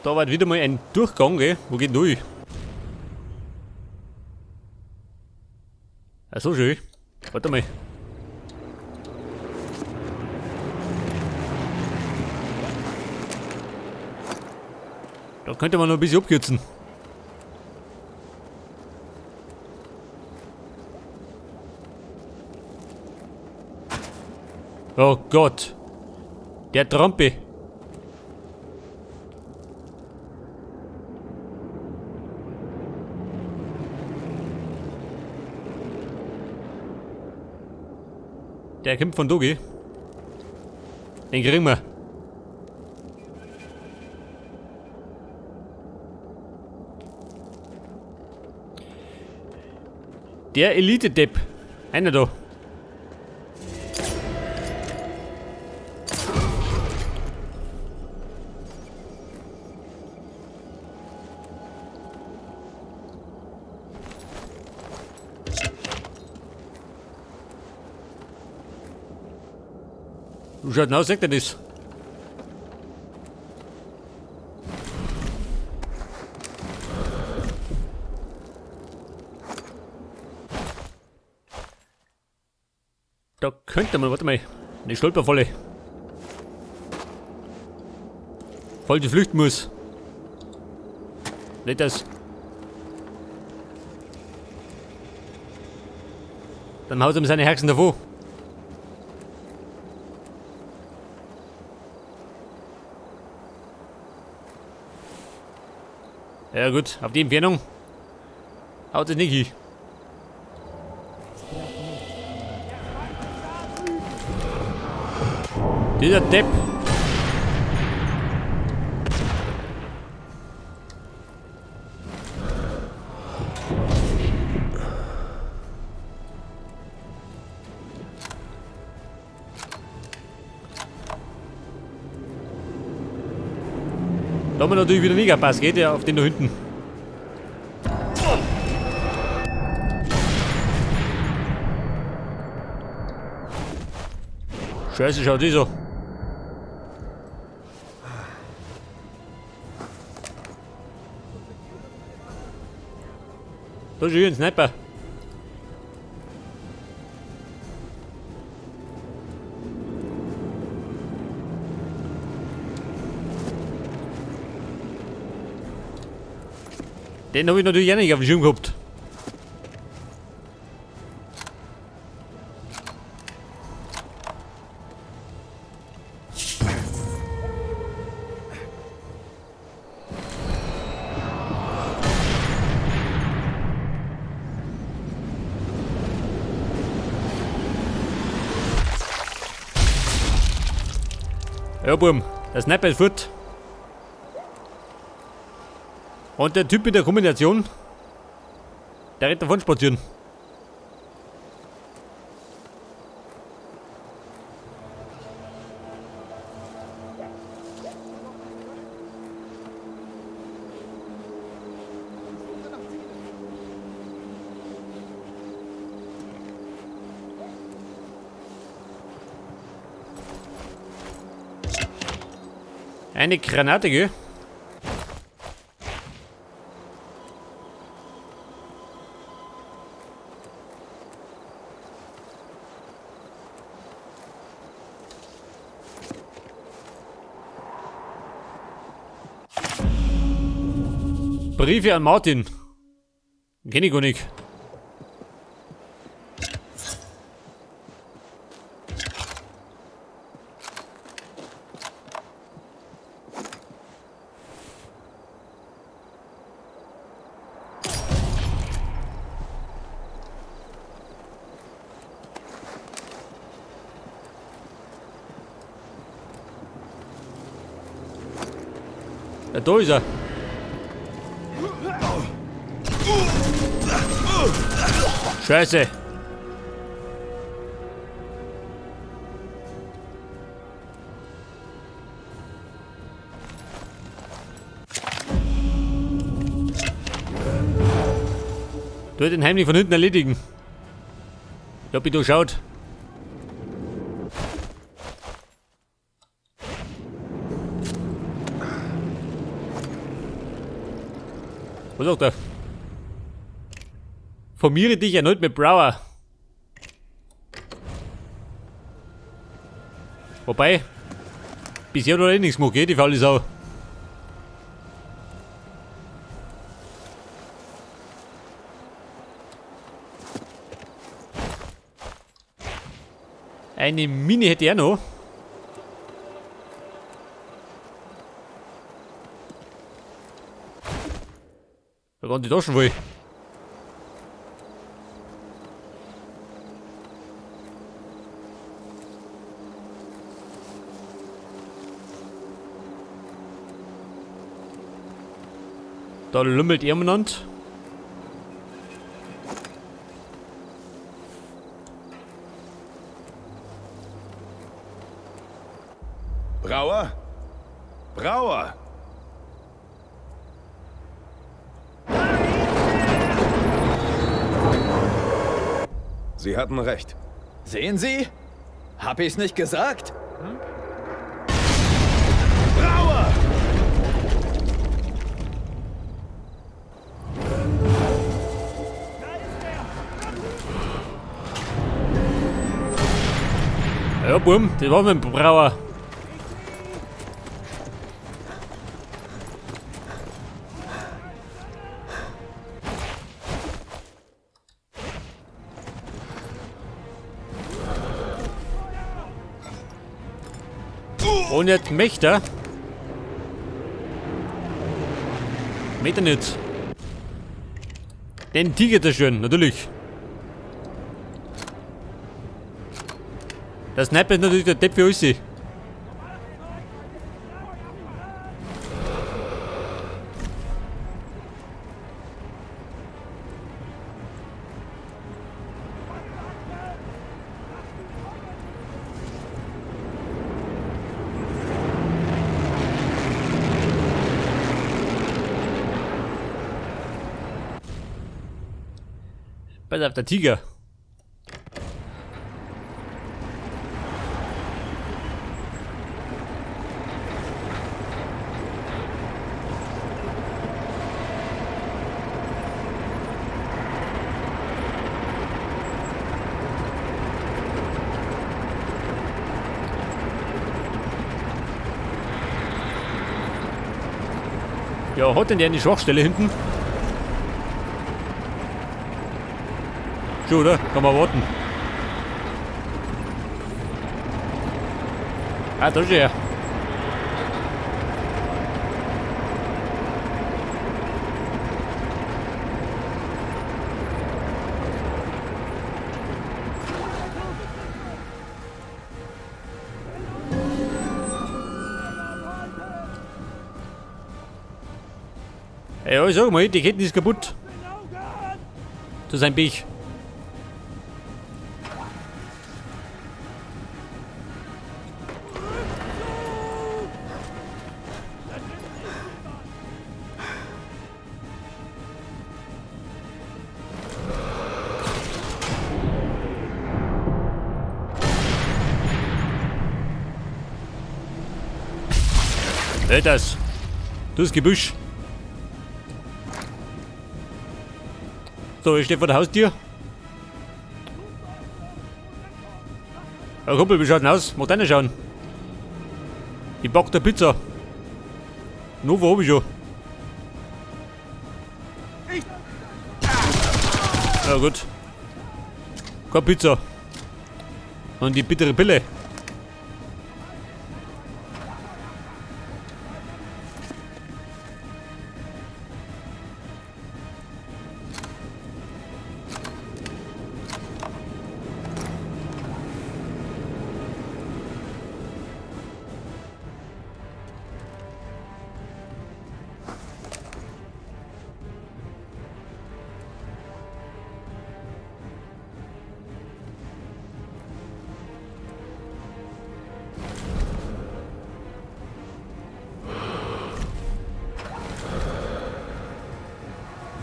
Da war wieder mal ein Durchgang, gell? Wo geht durch? Ah, so schön. Warte mal. Da könnte man noch ein bisschen abkürzen. Oh Gott. Der Trampe. Der kommt von Dogi. Den kriegen wir. Der Elite-Depp. Einer da. Du schaut aus, sagt er das? Da könnte man, warte mal, eine Stolperfalle. Voll die flüchten muss. Nicht das. Dann haut er ihm seine Herzen davor. Ja gut, auf die Entfernung haut es nicht hin. Dieser Depp. Da haben wir natürlich wieder nicht gepasst, geht der auf den da hinten. Scheiße, schaut die so. Da ist hier ein Sniper. Den habe ich natürlich auch nicht auf dem Schirm gehabt. Ja, Buben, der Sniper ist fort. Und der Typ mit der Kombination, der rennt davon spazieren. Eine Granate, gell? Briefe an Martin. Kenn ich gar nicht. Ja, da ist er. Scheiße. Du hättest den heimlich von hinten erledigen. Ich hab mich durchschaut. Was sagt er? Formiere dich erneut mit Brower. Wobei, bisher hat er eh nichts gemacht, gell, die faule Sau. Eine Mine hätte er noch. Da waren die Taschen voll. Da lümmelt jemand. Brauer? Brauer! Sie hatten recht. Sehen Sie? Hab ich's nicht gesagt? Brauer! Ja, Bumm, das war mit dem Brauer. Und jetzt Mächter. Meter nicht. Den Tiger da schön, natürlich. Der Sniper ist natürlich der Depp für uns. Pass auf, der Tiger. Ja, hat denn der eine Schwachstelle hinten? Schon, oder? Kann man warten. Ah, da ist er. Ja, sag mal, die Ketten ist kaputt. Das ist ein Pech. Das. Das Gebüsch. So, ich stehe vor der Haustür. Ja, Kumpel, wie schaut denn aus? Mach deine schauen. Ich back der Pizza. Nova hab ich schon. Ja gut. Keine Pizza. Und die bittere Pille.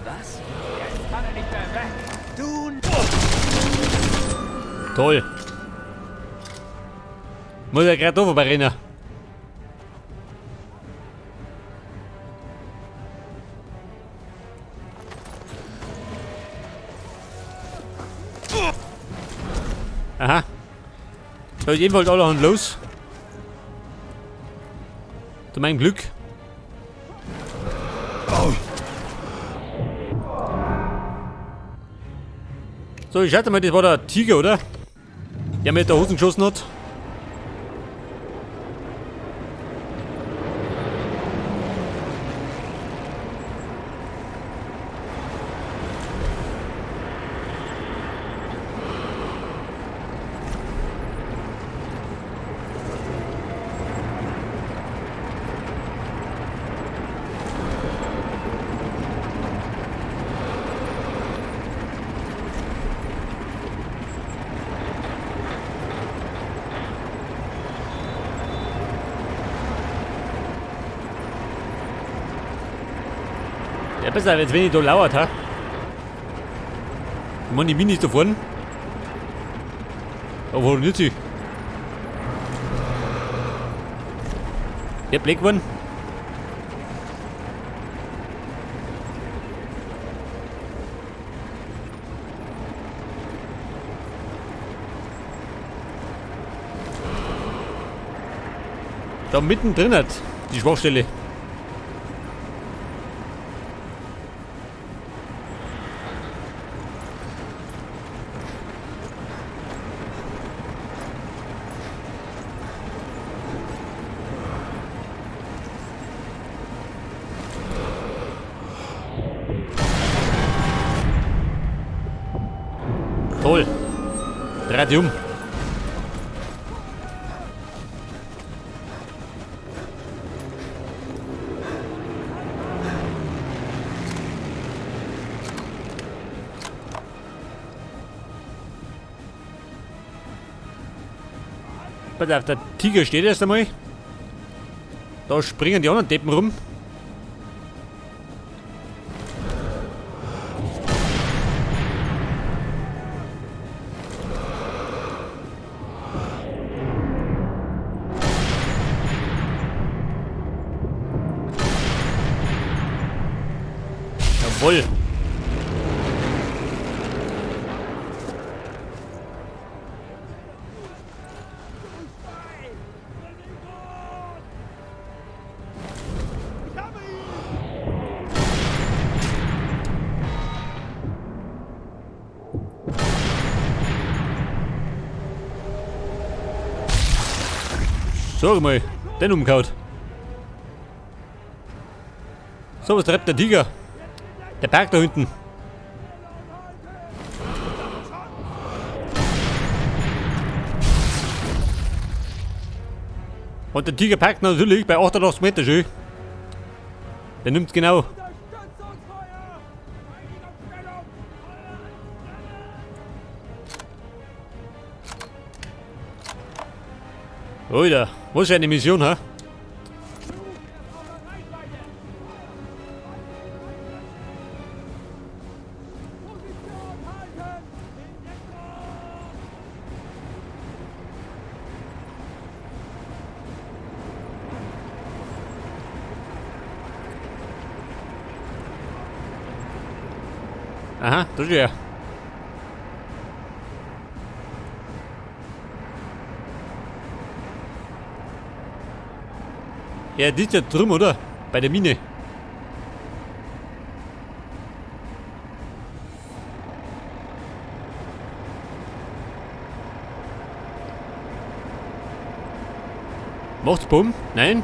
Was? Jetzt kann er nicht mehr weg. Du... Toll. Muss ja gerade da vorbei rennen. Aha. So, jedenfalls alle los. Zu meinem Glück. So, ich schätze mal, das war der Tiger, oder? Der mit der Hosen geschossen hat. Ja, besser, als wenn ich da lauert, ha? Ich meine, die Minis da vorne. Aber warum nicht sie? Der Blick geworden. Da mittendrin hat die Schwachstelle. Toll. Dreht die um. Pass auf, der Tiger steht erst einmal. Da springen die anderen Deppen rum. Jawohl. Sag mal, den umgehauen. So, was treibt der Tiger? Der Berg da hinten. Und der Tiger packt natürlich bei 88 Meter schön. Der nimmt's genau. Alter, was für eine Mission, ha? Aha, da ist er. Ja, die ist ja drüben, oder? Bei der Mine. Macht's Bumm? Nein?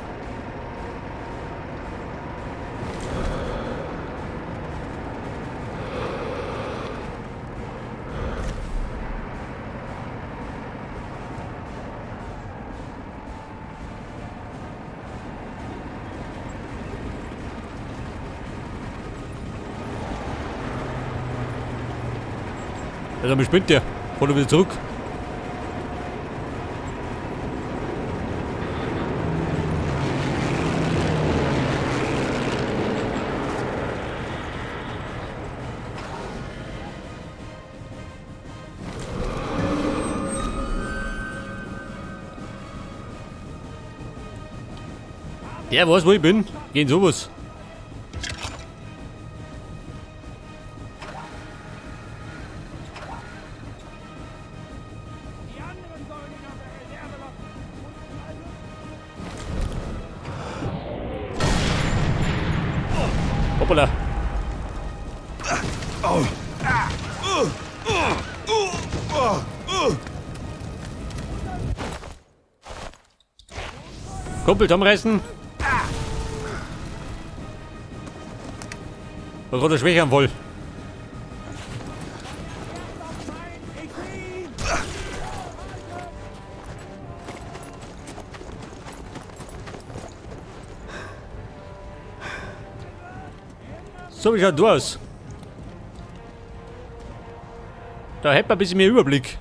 Also, mich spinnt der. Hol wieder zurück. Der weiß, wo ich bin. Gehen sowas. Hoppala. Kumpel zusammenreißen. War gerade Schwächeanfall. So wie schaut du aus. Da hätte man ein bisschen mehr Überblick.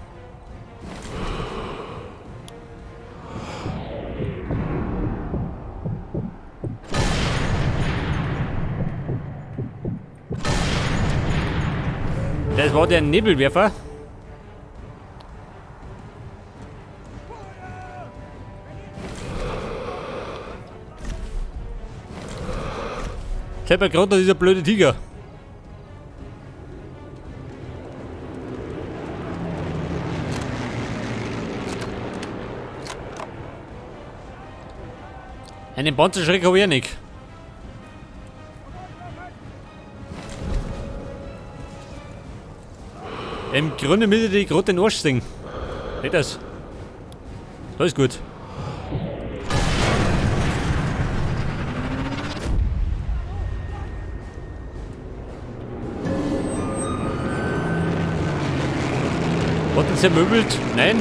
Das war der Nebelwerfer. Jetzt hat gerade dieser blöde Tiger. Einen Panzerschreck habe ich ja nicht. Im Grunde müsste ich gerade den Arsch singen. Seht das? So ist gut. Hat ihn zermöbelt? Nein?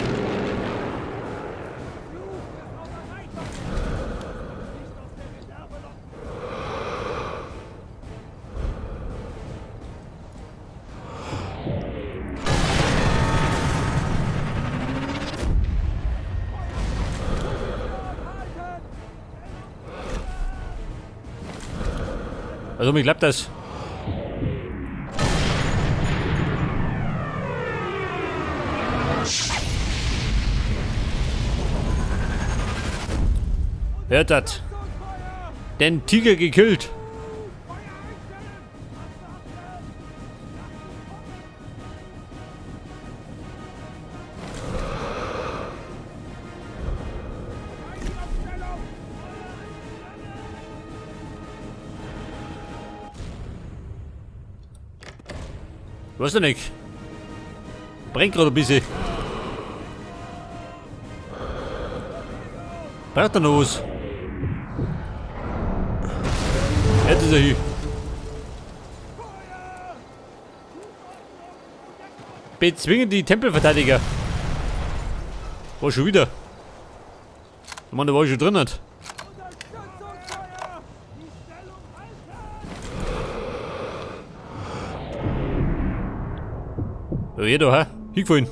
Also mir klappt das. Hört das? Den Tiger gekillt. Weißt du nicht? Brennt gerade ein bisschen. Braucht er noch was? Jetzt ist er hier. Bezwingen die Tempelverteidiger. War schon wieder. Ich meine, da war ich schon drin. Hat. Ja, jeder, ha? Hingefallen.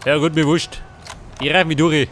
Ja gut, mir wurscht. Ich reif mich durch.